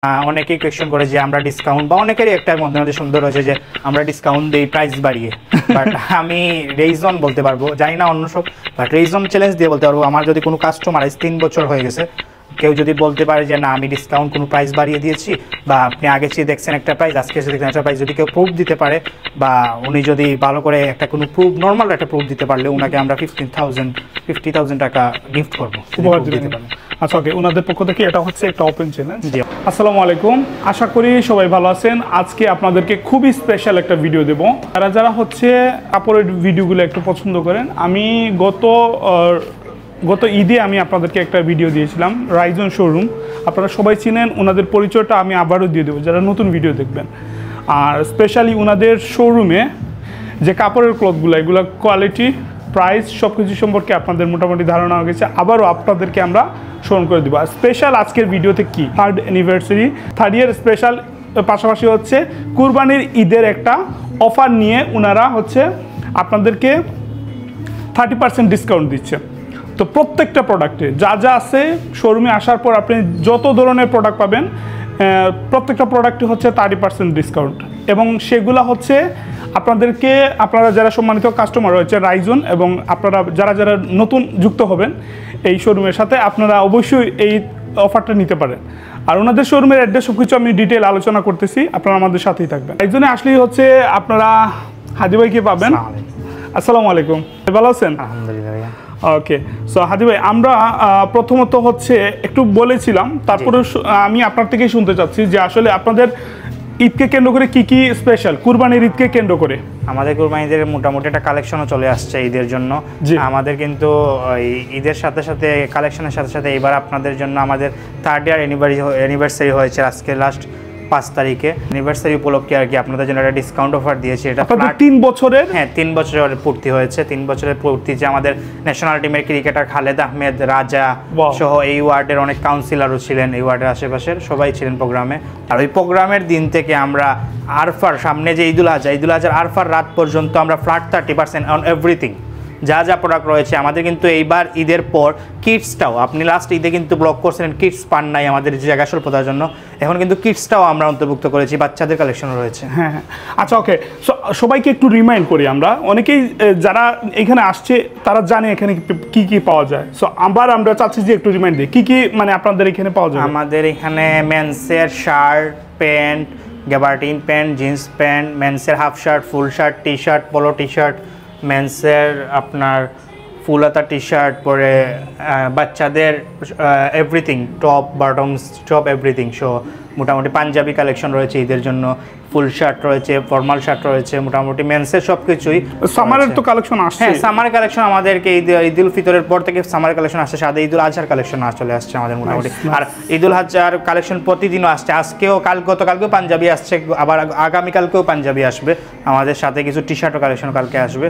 অনেকেই কোয়েশ্চেন করে যে আমরা ডিসকাউন্ট বা অনেকেরই একটা মধ্যে সুন্দর হয়েছে যে আমরা ডিসকাউন্ট দিই প্রাইস বাড়িয়ে, বাট আমি রিজন বলতে পারবো, জানি না অন্য সব, বাট রিজন চ্যালেঞ্জ দিয়ে বলতে পারবো। আমার যদি কোনো কাস্টমার 3 বছর হয়ে গেছে, কেউ যদি বলতে পারে যে না আমি ডিসকাউন্ট কোনো প্রাইস বাড়িয়ে দিয়েছি, বা আপনি আগে চেয়ে দেখছেন একটা প্রাইস, আজকে এসে দেখছেন একটা প্রাইস, যদি কেউ প্রুফ দিতে পারে বা উনি যদি ভালো করে একটা কোনো প্রুফ, নর্মাল একটা প্রুফ দিতে পারলে ওনাকে আমরা 50,000 টাকা গিফট করবো, উপহার দিতে পারবো। আচ্ছা, ওকে, ওনাদের পক্ষ থেকে এটা হচ্ছে একটা ওপেন চ্যালেঞ্জ। আসসালামু আলাইকুম, আশা করি সবাই ভালো আছেন। আজকে আপনাদেরকে খুবই স্পেশাল একটা ভিডিও দেব। যারা হচ্ছে কাপড়ের ভিডিওগুলো একটু পছন্দ করেন, আমি গত ঈদে আমি আপনাদেরকে একটা ভিডিও দিয়েছিলাম রাইজন শোরুম, আপনারা সবাই চিনেন। ওনাদের পরিচয়টা আমি আবারও দিয়ে দেবো যারা নতুন ভিডিও দেখবেন। আর স্পেশালি ওনাদের শোরুমে যে কাপড়ের ক্লথগুলো, এগুলো কোয়ালিটি, প্রাইস সব কিছু সম্পর্কে আপনাদের মোটামুটি ধারণা হয়ে গেছে। আবারও আপনাদেরকে আমরা স্মরণ করে দেবো। আর স্পেশাল আজকের ভিডিওতে কি, 3rd অ্যানিভার্সারি, 3rd ইয়ার স্পেশাল, পাশাপাশি হচ্ছে কুরবানির ঈদের একটা অফার নিয়ে ওনারা হচ্ছে আপনাদেরকে 30% ডিসকাউন্ট দিচ্ছে। তো প্রত্যেকটা প্রোডাক্টে যা যা আছে, শোরুমে আসার পর আপনি যত ধরনের প্রোডাক্ট পাবেন, প্রত্যেকটা প্রোডাক্টে হচ্ছে 30% ডিসকাউন্ট। এবং সেগুলো হচ্ছে আপনারা যারা সম্মানিত কাস্টমার রয়েছে রাইজন, এবং আপনারা যারা যারা নতুন যুক্ত হবেন এই শোরুমের সাথে, আপনারা অবশ্যই এই অফারটা নিতে পারেন। আর ওনাদের শোরুমের অ্যাড্রেস সব কিছু আমি ডিটেল আলোচনা করতেছি, আপনারা আমাদের সাথেই থাকবেন। একজনে আসলেই হচ্ছে আপনারা হাদি ভাইকে পাবেন। আসসালামু আলাইকুম, ভালো আছেন? আলহামদুলিল্লাহ। ওকে, সো হাদি ভাই, আমরা প্রথমত হচ্ছে একটু বলেছিলাম, তারপরে আমি আপনার থেকেই শুনতে চাচ্ছি যে আসলে আপনাদের ঈদকে কেন্দ্র করে কি কি স্পেশাল, কুরবানির ঈদকে কেন্দ্র করে? আমাদের কুরবানিদের মোটামুটি একটা কালেকশনও চলে আসছে ঈদের জন্য। আমাদের কিন্তু ঈদের সাথে সাথে, কালেকশনের সাথে সাথে এবার আপনাদের জন্য আমাদের 3rd ইয়ার অ্যানিভার্সারি হয়েছে আজকে লাস্ট 5 তারিখে। অ্যানিভার্সারি উপলক্ষে আর কি আপনাদের জন্য একটা ডিসকাউন্ট অফার দিয়েছি। এটা 3 বছরের, হ্যাঁ 3 বছরের পূর্তি হয়েছে। 3 বছরের পূর্তি যে আমাদের ন্যাশনাল টিমের ক্রিকেটার খালেদ আহমেদ, রাজা সহ এই ওয়ার্ডের অনেক কাউন্সিলরও ছিলেন, এই ওয়ার্ডের আশেপাশের সবাই ছিলেন প্রোগ্রামে। আর ওই প্রোগ্রামের দিন থেকে আমরা আরফার, সামনে যে ঈদুল আজহা আরফার রাত পর্যন্ত আমরা ফ্ল্যাট 30% অন এভরিথিং, যা যা প্রোডাক্ট রয়েছে আমাদের। কিন্তু এইবার ঈদের পর কিডসটাও, আপনি লাস্ট ঈদে কিন্তু ব্লক করছিলেন কিডস পান নাই আমাদের জায়গা স্বল্পতার জন্য, এখন কিন্তু কিডসটাও আমরা অন্তর্ভুক্ত করেছি, বাচ্চাদের কালেকশন রয়েছে। হ্যাঁ হ্যাঁ, আচ্ছা, ওকে। সবাইকে একটু রিমাইন্ড করি, আমরা অনেকেই যারা এখানে আসছে তারা জানে এখানে কি কি পাওয়া যায়। সো আবার আমরা চাচ্ছি যে একটু রিমাইন্ড দিই কি কি মানে আপনাদের এখানে পাওয়া যায়। আমাদের এখানে মেন্সের shirt, pant, gabardine pant, jeans pant, মেন্সের half shirt, full shirt, T shirt, polo T shirt, মেন্সের আপনার ফুল হাতা টি শার্ট, পরে বাচ্চাদের everything, top, bottoms, top, everything. So মোটামুটি পাঞ্জাবি কালেকশন রয়েছে ঈদের জন্য, ফুল শার্ট রয়েছে, ফর্মাল শার্ট রয়েছে, মোটামুটি মেন্সের সব কিছুই। সামারের তো কালেকশন আসছে। হ্যাঁ, সামার কালেকশন আমাদেরকে ঈদুল ফিতরের পর থেকে সামার কালেকশন আসছে, সাথে ঈদুল আজহার কালেকশন চলে আসছে আমাদের মোটামুটি। আর ঈদুল আজহার কালেকশন প্রতিদিনও আসছে, আজকেও গতকালকেও পাঞ্জাবি আসছে, আবার আগামীকালকেও পাঞ্জাবি আসবে আমাদের সাথে। কিছু টি শার্টও কালেকশন কালকে আসবে,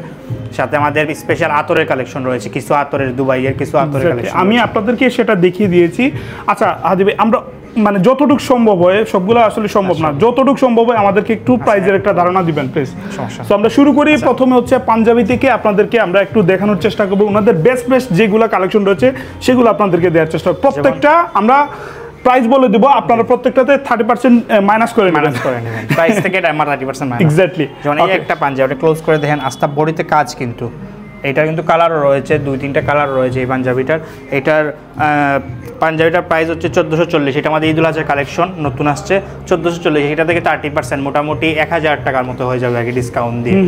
সাথে আমাদের স্পেশাল আতরের কালেকশন রয়েছে, কিছু আতরের, দুবাইয়ের কিছু আতরের কালেকশন আমি আপনাদেরকে সেটা দেখিয়ে দিয়েছি। আচ্ছা হাদি ভাই, আমরা মানে যতটুকু সম্ভব হয়, সবগুলো আসলে সম্ভব না, যতটুকু সম্ভব হয় আমাদেরকে একটু প্রাইজের একটা ধারণা দিবেন প্লিজ। তো আমরা শুরু করি। প্রথমে হচ্ছে পাঞ্জাবি থেকে আপনাদেরকে আমরা একটু দেখানোর চেষ্টা করবো, ওনাদের বেস্ট যেগুলো কালেকশন রয়েছে সেগুলো আপনাদেরকে দেওয়ার চেষ্টা করব। প্রত্যেকটা আমরা প্রাইস বলে দেবো, আপনারা প্রত্যেকটাতে 30% মাইনাস করে নেবেন প্রাইস থেকে। আমার 30% মাইনাস, এক্স্যাক্টলি। যেমন এই একটা পাঞ্জাবিটা ক্লোজ করে দেখেন, আস্থা বডিতে কাজ, কিন্তু এটা কিন্তু কালারও রয়েছে, 2-3টা কালার রয়েছে এই পাঞ্জাবিটার। এটার পাঞ্জাবিটার প্রাইস হচ্ছে 1440। এটা আমাদের ঈদুল আজহার কালেকশন নতুন আসছে, 1440। এটা থেকে 30% মোটামুটি 1000 টাকার মতো হয়ে যাবে আর কি ডিসকাউন্ট দিয়ে।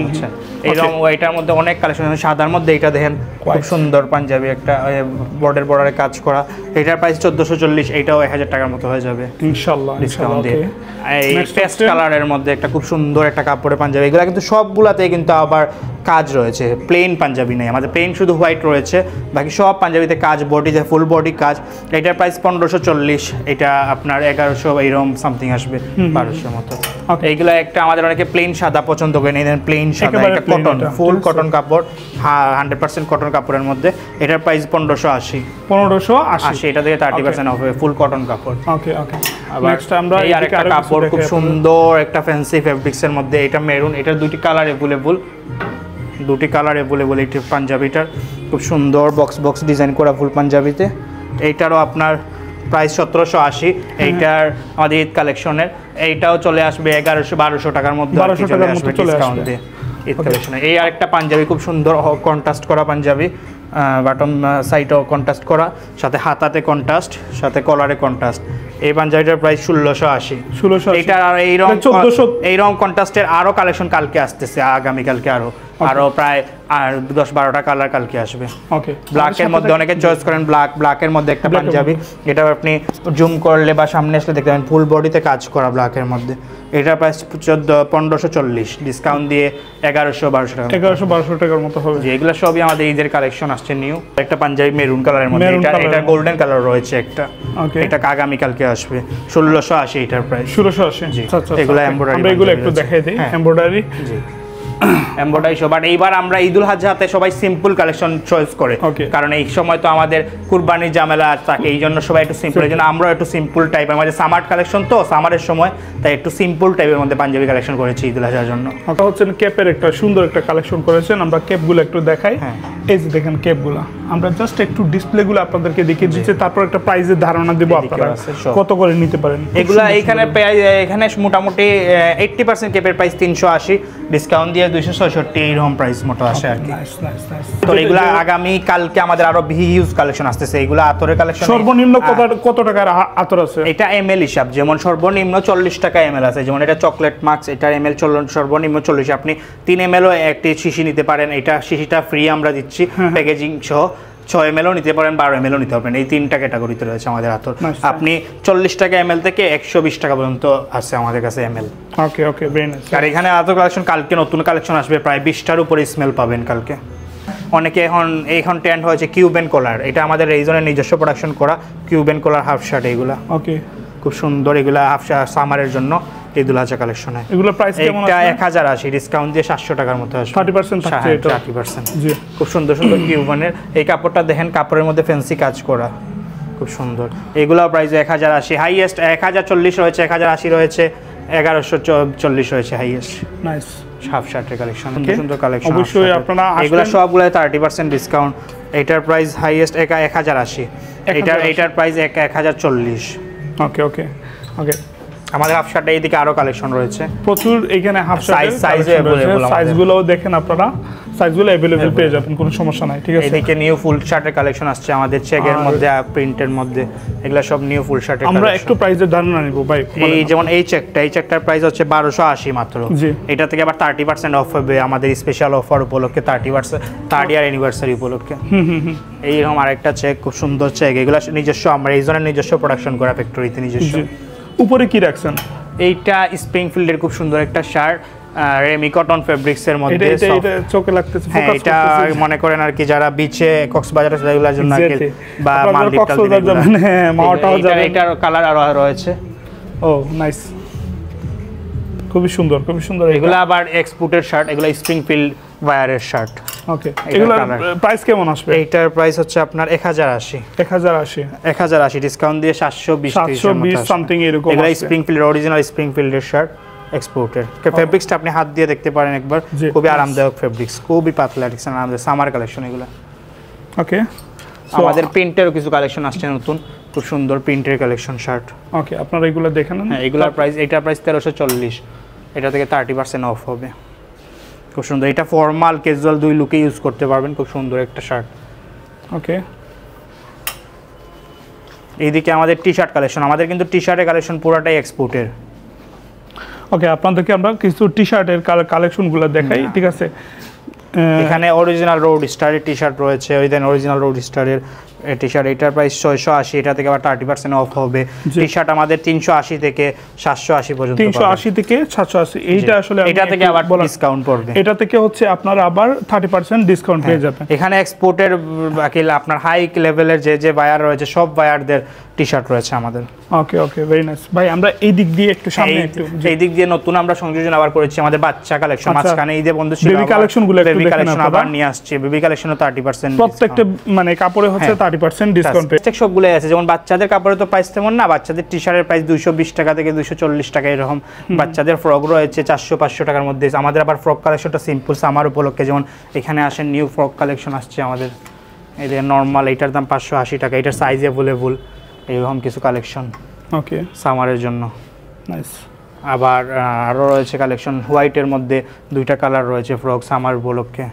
আচ্ছা, এরকম এটার মধ্যে অনেক কালেকশন। সাদার মধ্যে এটা দেখেন খুব সুন্দর পাঞ্জাবি, একটা বর্ডারে কাজ করা। এটার প্রাইস 1440, এটাও 1000 টাকার মতো হয়ে যাবে ইনশাআল্লাহ ডিসকাউন্ট দিয়ে। এই পেস্ট কালারের মধ্যে একটা খুব সুন্দর একটা কাপড়ের পাঞ্জাবি। এগুলো কিন্তু সবগুলাতে কিন্তু আবার কাজ রয়েছে, প্লেন পাঞ্জাবি নেই আমাদের, প্লেন শুধু হোয়াইট রয়েছে, বাকি সব পাঞ্জাবিতে কাজ, বডিতে ফুল বডি কাজ। এটার প্রাইস 1540, এটা আপনার 1100 এইরকম সামথিং আসবে, 1200 মতো। এইগুলো একটা আমাদের অনেকে প্লেন সাদা পছন্দ করেন, এই প্লেন সাদা, এটা কটন, ফুল কটন কাপড়, 100% কটন কাপড়ের মধ্যে। এটার প্রাইস 1580, এটা থেকে 30% অফ হবে, ফুল কটন কাপড়। ওকে ওকে। নেক্সট আমরা এই আরেকটা কাপড়, খুব সুন্দর একটা ফ্যান্সি ফেব্রিক্সের মধ্যে, এটা মেরুন, এটার দুটি কালার অ্যাভেলেবল, এই পাঞ্জাবিটার খুব সুন্দর বক্স ডিজাইন করা ফুল পাঞ্জাবিতে। এইটারও আপনার প্রাইস 1780। এইটার আমাদের ঈদ কালেকশনের এইটাও চলে আসবে 1100-1200 টাকার মধ্যে, 1200 টাকার মধ্যে চলে ডিসকাউন্ট দিয়ে ঈদ কালেকশনে। এই আরেকটা পাঞ্জাবি খুব সুন্দর কন্ট্রাস্ট করা পাঞ্জাবি, বাটম সাইডও কন্ট্রাস্ট করা, সাথে হাতাতে কন্ট্রাস্ট, সাথে কলারে কন্ট্রাস্ট। এই পাঞ্জাবিটার প্রাইস 1680। এইটার আর এইরকম 1400 এইরকম কন্ট্রাস্টের আরো কালেকশন কালকে আসতেছে, আগামীকালকে আরো প্রায় 10-12টা কালার কালকে আসবে। ওকে, ব্ল্যাকের মধ্যে অনেকে চয়েস করেন ব্ল্যাকের মধ্যে একটা পাঞ্জাবি, এটা আপনি জুম করলে বা সামনে আসলে দেখতে পাবেন ফুল বডিতে কাজ করা ব্ল্যাকের মধ্যে। এটার প্রাইস 1540, ডিসকাউন্ট দিয়ে 1100-1200 টাকা, 1100-1200 টাকার মতো হবে। এগুলো সবই আমাদের ঈদের কালেকশন আসছে নিউ। একটা পাঞ্জাবি মেরুন কালারের মধ্যে, এটা গোল্ডেন কালার রয়েছে একটা, এটা আগামী কালকে আসবে 1680 এটার প্রাইস। 1680। আচ্ছা, এগুলো এমব্রয়ডারি, আমরা এগুলো একটু দেখাই দেই। এমব্রয়ডারি, জি এমব্রয়ডারি সব। বাট এইবার আমরা ঈদুল আজহাতে সবাই সিম্পল কালেকশন চয়েস করে, কারণ এই সময় তো আমাদের কুরবানির ঝামেলা থাকে, এই জন্য সবাই একটু সিম্পল, এই জন্য আমরা একটু সিম্পল টাইপের, আমাদের সামার কালেকশন তো সামারের সময়, তাই একটু সিম্পল টাইপের মধ্যে পাঞ্জাবি কালেকশন করেছি ঈদুল আজহার জন্য। এটা হচ্ছে ক্যাপের একটা সুন্দর একটা কালেকশন করেছেন, আমরা ক্যাপগুলো একটু দেখাই। এই যে দেখেন ক্যাপগুলো, আমরা জাস্ট একটু ডিসপ্লেগুলো আপনাদেরকে দেখিয়ে দিচ্ছি, তারপর একটা প্রাইসের ধারণা দেব, আপনারা কত করে নিতে পারেন এগুলা। এখানে মোটামুটি 80% ক্যাপের প্রাইস 380, ডিসকাউন্ট দিয়ে 266 এইরকম প্রাইস মোটা আসে আর কি। তো এগুলা আগামী কালকে আমাদের আরো হিউজ কালেকশন আসতেছে, এগুলা আতরের কালেকশন। সর্বনিম্ন কত টাকার আতর আছে? এটা এমএল হিসাব, যেমন সর্বনিম্ন 40 টাকা এমএল আছে, যেমন এটা চকলেট মার্কস, এটার এমএল সর্বনিম্ন 40। আপনি 3 এমএলও একটি শিশি নিতে পারেন, এটা শিশিটা ফ্রি আমরা দিচ্ছি প্যাকেজিং সহ। 6 এমএলও নিতে পারেন, 12 এমএলও নিতে পারবেন, এই 3টা ক্যাটাগরিতে রয়েছে আমাদের আতর। আপনি 40 টাকা এমএল থেকে 120 টাকা পর্যন্ত আছে আমাদের কাছে এমএল। ওকে ওকে, ভেরি নাইস। আর এখানে আতর কালেকশন কালকে নতুন কালেকশন আসবে, প্রায় 20টার উপরে স্মেল পাবেন কালকে। অনেকে এখন ট্রেন্ড হয়েছে কিউবেন কলার, এটা আমাদের রেইজনের নিজস্ব প্রোডাকশন করা কিউবেন কলার হাফ শার্ট, এগুলা ওকে খুব সুন্দর, এগুলা হাফ শার্ট সামারের জন্য ঈদুল আজহা কালেকশনে। এগুলো প্রাইস কেমন আছে? এটা 1080, ডিসকাউন্ট দিয়ে 700 টাকার মতো আসবে। 30% থাকছে এটা। 30%। জি, খুব সুন্দর সুন্দর কিউবেনের এই কাপড়টা দেখেন, কাপড়ের মধ্যে ফ্যান্সি কাজ করা, খুব সুন্দর। এগুলো প্রাইস 1080, হাইয়েস্ট 1040 রয়েছে, 1080 রয়েছে, 1140 রয়েছে হাইয়েস্ট। নাইস হাফ শার্টের কালেকশন, সুন্দর কালেকশন। অবশ্যই আপনারা এগুলো সবগুলো 30% ডিসকাউন্ট। এটার প্রাইস হাইয়েস্ট 1080, এটার প্রাইস 1040। ওকে ওকে ওকে। আমাদের হাফ শার্টে এইদিকে আরো কালেকশন রয়েছে প্রচুর, এখানে হাফ শার্টের সাইজগুলোও দেখেন, আপনারা সাইজগুলো अवेलेबल পেয়ে যাবেন, কোনো সমস্যা নাই। ঠিক আছে, এদিকে নিউ ফুল শার্টের কালেকশন আসছে আমাদের, চেকের মধ্যে প্রিন্টের মধ্যে, এগুলা সব নিউ ফুল শার্টের। আমরা একটু প্রাইসের ধারণা নিব ভাই। এই যেমন এই চেকটার প্রাইস হচ্ছে 1280 মাত্র। এটা থেকে আবার 30% অফ হবে আমাদের স্পেশাল অফার উপলক্ষে, 30% 3rd ইয়ার অ্যানিভার্সারি উপলক্ষে। এইরকম আরেকটা চেক, খুব সুন্দর চেক, এগুলা নিজস্ব, আমরা এই জন্য নিজস্ব প্রোডাকশন করা ফ্যাক্টরিতে নিজস্ব। উপরে কি রাখছেন? এইটা স্প্রিংফিল্ডের খুব সুন্দর একটা শার্ট, রেমি কটন ফেব্রিক্সের মধ্যে। এটা চোখে লাগতেছে, হ্যাঁ, এটা মনে করেন আর কি যারা বিচে কক্সবাজারে সেগুলোর জন্য বা মালদ্বীপ যাবেন, হ্যাঁ মাওটাও যাবেন। এটার কালার আরো রয়েছে। ও নাইস, খুবই সুন্দর, খুবই সুন্দর। এগুলো আবার এক্সপোর্টের শার্ট, এগুলো স্প্রিংফিল্ড ওয়্যারের শার্ট। ওকে, এগুলোর প্রাইস কেমন আসবে? এইটার প্রাইস হচ্ছে আপনার 1080, 1080 ডিসকাউন্ট দিয়ে 720 সামথিং এরকম। এগুলো স্প্রিংফিল্ড অরিজিনাল স্প্রিংফিল্ডের শার্ট এক্সপোর্টের। ফেব্রিক্সটা আপনি হাত দিয়ে দেখতে পারেন একবার, খুবই আরামদায়ক ফেব্রিক্স, খুবই পাতলা, দেখছেন আমাদের সামার কালেকশন এগুলো। ওকে, আমাদের প্রিন্টেরও কিছু কালেকশন আসছে নতুন, খুব সুন্দর প্রিন্টের কালেকশন শার্ট। ওকে, আপনারা এগুলো দেখেন। হ্যাঁ, এগুলোর প্রাইস, এটার প্রাইস 1340, এটা থেকে 30% অফ হবে। খুব সুন্দর, এটা ফর্মাল ক্যাজুয়াল দুই লুকে ইউজ করতে পারবেন, খুব সুন্দর একটা শার্ট। ওকে, এইদিকে আমাদের টি শার্ট কালেকশন, আমাদের কিন্তু টি শার্টের কালেকশন পুরোটাই এক্সপোর্টের। ওকে, আপনাদেরকে আমরা কিছু টি শার্টের কালেকশনগুলো দেখাই। ঠিক আছে, এখানে অরিজিনাল রোড স্টারের টি শার্ট রয়েছে, ওই দেন অরিজিনাল রোড স্টারের টি শার্ট, এটার প্রাইস 680, এটা থেকে আবার 30% অফ হবে। টি শার্ট আমাদের 380 থেকে 780 পর্যন্ত, 380 থেকে 780। এইটা আসলে এটা থেকে আবার ডিসকাউন্ট পড়বে, এটা থেকে হচ্ছে আপনারা আবার 30% ডিসকাউন্ট পেয়ে যাবেন। এখানে এক্সপোর্টের বাকি আপনার হাই লেভেলের যে বায়ার রয়েছে, সব বায়ারদের টি শার্ট রয়েছে আমাদের। ওকে ওকে, ভেরি নাইস ভাই। আমরা এই দিক দিয়ে একটু সামনে, এই দিক দিয়ে নতুন আমরা সংযোজন আবার করেছি আমাদের বাচ্চা কালেকশন। মাঝখানে ঈদে বন্ধু ছিল, বেবি কালেকশনগুলো একটু দেখেন, আবার নিয়ে আসছে বেবি কালেকশনও 30%, প্রত্যেকটা মানে কাপড়ে হচ্ছে 30% ডিসকাউন্ট। প্রত্যেক সবগুলো আছে, যেমন বাচ্চাদের কাপড়ে তো প্রাইস তেমন না, বাচ্চাদের টি শার্টের প্রাইস 220 টাকা থেকে 240 টাকা এরকম। বাচ্চাদের ফ্রক রয়েছে 400-500 টাকার মধ্যে। আমাদের আবার ফ্রক কালেকশনটা সিম্পল সামার উপলক্ষে, যেমন এখানে আসেন নিউ ফ্রক কালেকশন আসছে আমাদের। এই যে নর্মাল, এটার দাম 580 টাকা, এটার সাইজ অ্যাভেলেবল, এইরকম কিছু কালেকশন ওকে, সামারের জন্য। নাইস। আবার আরও রয়েছে কালেকশন হোয়াইটের মধ্যে 2টা কালার রয়েছে ফ্রক সামার উপলক্ষে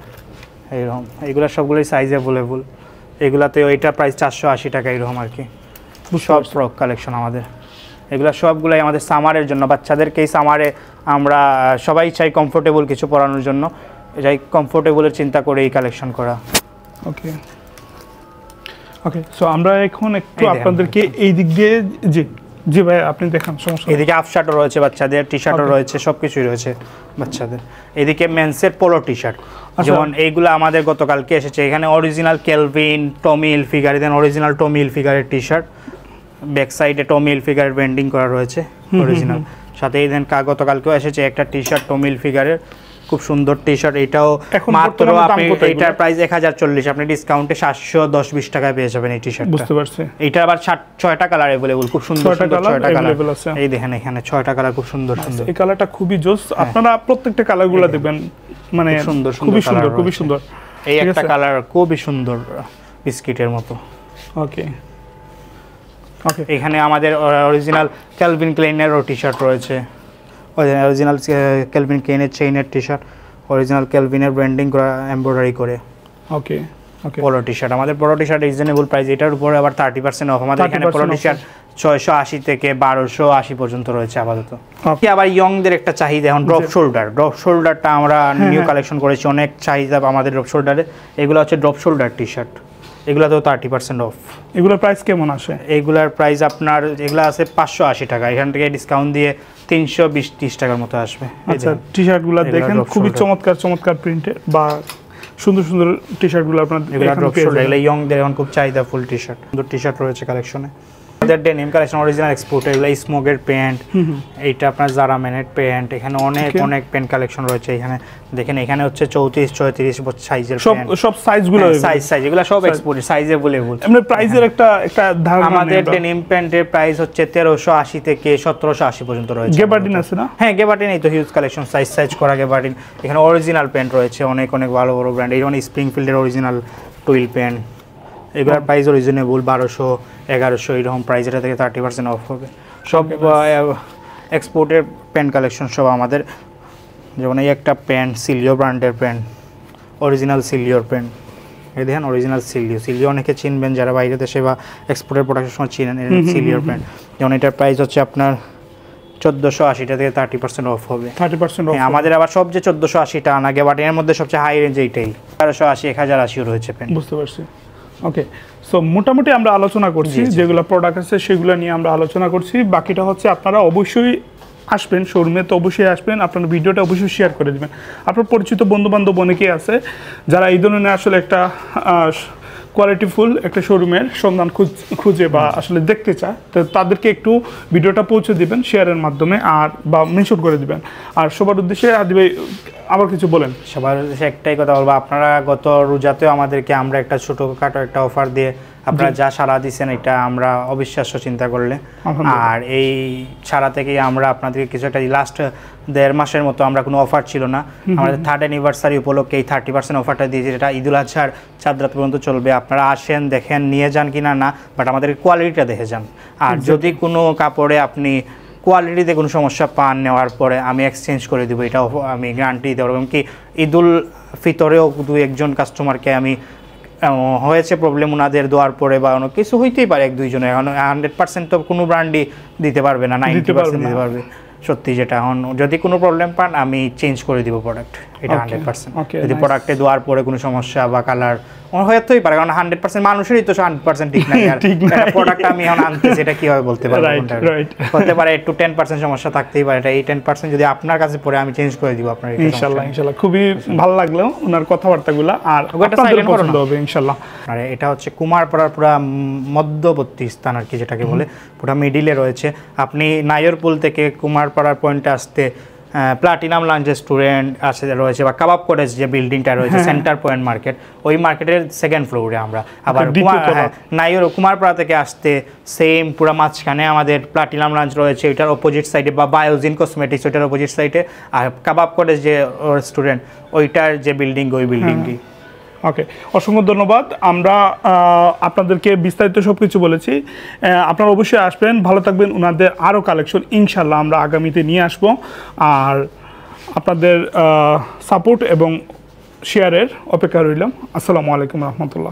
এইরকম। এইগুলো সবগুলোই সাইজ অ্যাভেলেবল। এগুলাতে ওইটা প্রাইস 480 টাকা এরকম আর কি। সব ফ্রক কালেকশন আমাদের, এগুলো সবগুলোই আমাদের সামারের জন্য। বাচ্চাদেরকেই সামারে আমরা সবাই চাই কমফোর্টেবল কিছু পরানোর জন্য, এটাই কমফোর্টেবলের চিন্তা করে এই কালেকশন করা। ওকে ওকে, সো আমরা এখন একটু আপনাদেরকে এই দিক দিয়ে জি ভাই আপনি দেখান, সমস্যা। এদিকে হাফ শার্টও রয়েছে বাচ্চাদের, টি শার্টও রয়েছে, সব কিছুই রয়েছে বাচ্চাদের। এদিকে মেন্সের পোলো টি শার্ট, যেমন এইগুলো আমাদের গতকালকে এসেছে। এখানে অরিজিনাল কেলভিন টমি হিলফিগার, দেন অরিজিনাল টমি হিলফিগারের টি শার্ট, ব্যাক সাইডে টমি হিলফিগারের ব্র্যান্ডিং করা রয়েছে অরিজিনাল। সাথে এই দেন গতকালকেও এসেছে একটা টি শার্ট টমি হিলফিগারের, খুব সুন্দর টি শার্ট। এটাও মাত্র আপনি এটার প্রাইস 1040, আপনি ডিসকাউন্টে 710-20 টাকায় পেয়ে যাবেন এই টি শার্ট। বুঝতে পারছি। এটা আবার 6টা কালার अवेलेबल, খুব সুন্দর 6টা কালার আছে। এই দেখেন এখানে 6টা কালার খুব সুন্দর সুন্দর। এই কালারটা খুবই জোস, আপনারা প্রত্যেকটা কালারগুলো দেখবেন, মানে সুন্দর খুবই সুন্দর, খুবই সুন্দর। এই একটা কালার খুবই সুন্দর বিস্কিটের মতো। ওকে ওকে, এখানে আমাদের অরিজিনাল ক্যালভিন ক্লেইনের টি শার্ট রয়েছে, অরিজিনাল ক্যালভিন ক্লেইনের চেইনের টি শার্ট, অরিজিনাল ক্যালভিনের ব্র্যান্ডিং করা এমব্রয়ডারি করে। Okay okay, polo T shirt, আমাদের polo T shirt reasonable price, এটার উপরে আবার 30% অফ। আমাদের এখানে পোলো টি শার্ট 680 থেকে 1280 পর্যন্ত রয়েছে আপাতত। আবার ইয়ংদের একটা চাহিদা এখন ড্রপ শোল্ডারটা আমরা নিউ কালেকশন করেছি, অনেক চাহিদা আমাদের ড্রপ শোল্ডারে। এগুলো হচ্ছে ড্রপ শোল্ডার টি শার্ট, এগুলাতেও 30% অফ। এগুলোর প্রাইস কেমন আসে? এগুলার প্রাইস আপনার এগুলা আছে 580 টাকা, এখান থেকে ডিসকাউন্ট দিয়ে 320-30 টাকার মতো আসবে। আচ্ছা, টি শার্টগুলো দেখেন খুবই চমৎকার চমৎকার প্রিন্টের বা সুন্দর সুন্দর টি শার্টগুলো আপনার এগুলো ইয়ংদের এখন খুব চাহিদা ফুল টি শার্ট, সুন্দর টি শার্ট রয়েছে কালেকশনে। আমাদের ডেনিম কালেকশন অরিজিনাল এক্সপোর্ট, এগুলো স্মোকের প্যান্ট, এইটা আপনার জারা মেনের প্যান্ট। এখানে অনেক প্যান্ট কালেকশন রয়েছে। এখানে দেখেন, এখানে হচ্ছে 34-36 সাইজের প্যান্ট, সব সাইজগুলো সাইজ এগুলো সব এক্সপোর্ট, সাইজ अवेलेबल। আমরা প্রাইসের একটা ধারণা, আমাদের ডেনিম প্যান্টের প্রাইস হচ্ছে 1380 থেকে 1780 পর্যন্ত রয়েছে। গেবার্ডিন আছে না? হ্যাঁ, গেবার্ডিন এই তো হিউজ কালেকশন, সাইজ করা গেবার্ডিন। এখানে অরিজিনাল প্যান্ট রয়েছে অনেক ভালো বড় ব্র্যান্ড। এই যেমন স্প্রিংফিল্ডের অরিজিনাল টুইল প্যান্ট, এগুলোর প্রাইস রিজনেবল 1200-1100 এরকম প্রাইস, এটা থেকে 30% অফ হবে। সব এক্সপোর্টের প্যান্ট কালেকশন সব আমাদের। যেমন এই একটা প্যান্ট, সিলিও ব্র্যান্ডের প্যান্ট, অরিজিনাল সিলিওর প্যান্ট। এই দেখেন অরিজিনাল সিলিও অনেকে চিনবেন যারা বাইরে দেশে বা এক্সপোর্টের প্রোডাক্টের সময় চিনেন সিলিওর প্যান্ট। যেমন এটার প্রাইস হচ্ছে আপনার 1480 থেকে 30% অফ হবে। 30% অফ। আমাদের আবার সবচেয়ে 1480 টাকা না, গেবার্ডিনের মধ্যে সবচেয়ে হাই রেঞ্জ এইটাই 1280-1080 রয়েছে প্যান্ট। বুঝতে পারছি। ওকে, সো মোটামুটি আমরা আলোচনা করছি, যেগুলো প্রোডাক্ট আছে সেগুলো নিয়ে আমরা আলোচনা করছি। বাকিটা হচ্ছে আপনারা অবশ্যই আসবেন শোরুমে, তো অবশ্যই আসবেন, আপনার ভিডিওটা অবশ্যই শেয়ার করে দেবেন। আপনার পরিচিত বন্ধুবান্ধব অনেকেই আছে যারা এই ধরনের আসলে একটা কোয়ালিটিফুল একটা শোরুমের সন্ধান খুঁজে বা আসলে দেখতে চায়, তো তাদেরকে একটু ভিডিওটা পৌঁছে দিবেন শেয়ারের মাধ্যমে, আর বা মেনশন করে দিবেন। আর সবার উদ্দেশ্যে আদি ভাই আবার কিছু বলেন। সবার উদ্দেশ্যে একটাই কথা বলবো, আপনারা গত রোজাতেও আমাদেরকে আমরা একটা ছোটোখাটো একটা অফার দিয়ে আপনারা যা সাড়া দিচ্ছেন, এটা আমরা অবিশ্বাস্য চিন্তা করলে। আর এই ছাড়া থেকেই আমরা আপনাদেরকে কিছু একটা লাস্ট 1.5 মাসের মতো আমরা কোনো অফার ছিল না, আমাদের 3rd অ্যানিভার্সারি উপলক্ষে এই 30% অফারটা দিয়েছি, যেটা ঈদুল আজহার চাঁদ রাত পর্যন্ত চলবে। আপনারা আসেন, দেখেন, নিয়ে যান কিনা না, বাট আমাদের কোয়ালিটিটা দেখে যান। আর যদি কোনো কাপড়ে আপনি কোয়ালিটিতে কোনো সমস্যা পান নেওয়ার পরে, আমি এক্সচেঞ্জ করে দেবো, এটা আমি গ্যারান্টি দিতে পারবো। এমনকি ঈদুল ফিতরেও 2-1 জন কাস্টমারকে আমি হয়েছে প্রবলেম ওনাদের দেওয়ার পরে বা অন্য কিছু হইতেই পারে 1-2 জনের, এখন 100% তো কোনো ব্র্যান্ডই দিতে পারবে না, 90% দিতে পারবে সত্যি। যেটা এখন যদি কোনো প্রবলেম পান আমি চেঞ্জ করে দিব প্রোডাক্ট, এটা 100%। যদি প্রোডাক্টে দেওয়ার পরে কোনো সমস্যা বা কালার হতেই পারে, কারণ 100% মানুষেরই তো 100% ঠিক নাই। আর একটা প্রোডাক্ট আমি এখন আনতেছি, এটা কিভাবে বলতে পারবো? হতে পারে একটু 10% সমস্যা থাকতেই পারে, এটা এই 10% যদি আপনার কাছে পড়ে আমি চেঞ্জ করে দিব আপনার। ইনশাআল্লাহ ইনশাআল্লাহ, খুবই ভালো লাগলো ওনার কথাবার্তাগুলো, আর আপনাদের পছন্দ হবে ইনশাআল্লাহ। আর এটা হচ্ছে কুমারপাড়ার পুরা মধ্যবর্তী স্থান আর কি, যেটাকে বলে পুরা মিডিলে রয়েছে। আপনি নাইরপুল থেকে কুমারপাড়ার পয়েন্টে আসতে প্লাটিনাম লাঞ্চ রেস্টুরেন্ট আছে রয়েছে, বা কাবাব কটেজ যে বিল্ডিংটা রয়েছে সেন্টার পয়েন্ট মার্কেট, ওই মার্কেটের 2nd ফ্লোরে আমরা। আবার কুমারপাড়া থেকে আসতে সেম পুরো মাঝখানে আমাদের প্লাটিনাম লাঞ্চ রয়েছে, ওইটার অপোজিট সাইডে, বা বায়োজিন কসমেটিক্স ওইটার অপোজিট সাইডে। আর কাবাব কটেজ যে রেস্টুরেন্ট, ওইটার যে বিল্ডিং, ওই বিল্ডিংটি ওকে, অসংখ্য ধন্যবাদ। আমরা আপনাদেরকে বিস্তারিত সব কিছু বলেছি, আপনারা অবশ্যই আসবেন, ভালো থাকবেন। ওনাদের আরও কালেকশন ইনশাল্লাহ আমরা আগামীতে নিয়ে আসবো। আর আপনাদের সাপোর্ট এবং শেয়ারের অপেক্ষা রইলাম। আসসালামু আলাইকুম রহমতুল্লাহ।